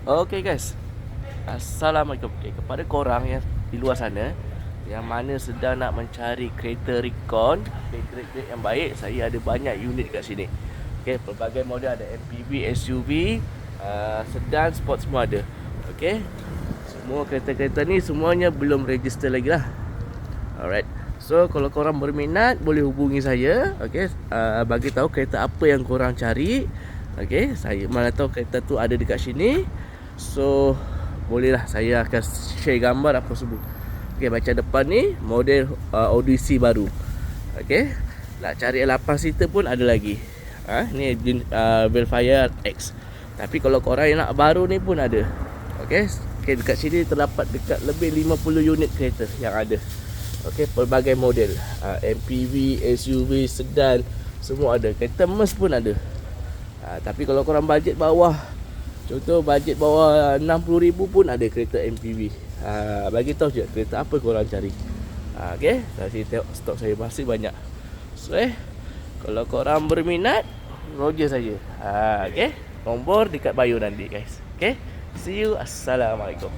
Okay guys, Assalamualaikum. Kepada korang yang di luar sana yang mana sedang nak mencari kereta Recon, kereta yang baik, saya ada banyak unit kat sini. Okay, pelbagai model ada MPV, SUV, sedan, sport semua ada. Okay, semua kereta-kereta ni semuanya belum register lagi lah. Alright. So kalau korang berminat boleh hubungi saya. Okay, bagi tahu kereta apa yang korang cari. Okay, saya mana tahu kereta tu ada dekat sini. So bolehlah saya akan share gambar apa semua. Okay, macam depan ni model Odyssey baru. Okay, nak cari 8 seater pun ada lagi. Ni Velfire X. Tapi kalau korang yang nak baru ni pun ada. Okay, dekat sini terdapat dekat lebih 50 unit kereta yang ada. Okay, pelbagai model, MPV, SUV, sedan, semua ada. Kereta MERS pun ada. Tapi kalau korang bajet bawah, contoh bajet bawah 60,000 pun ada kereta MPV. Bagi tahu je kereta apa korang cari. Okay, saya tengok stok saya masih banyak. So kalau korang berminat, roger saja. Okay, nombor dekat bio nanti guys. Okay, see you. Assalamualaikum.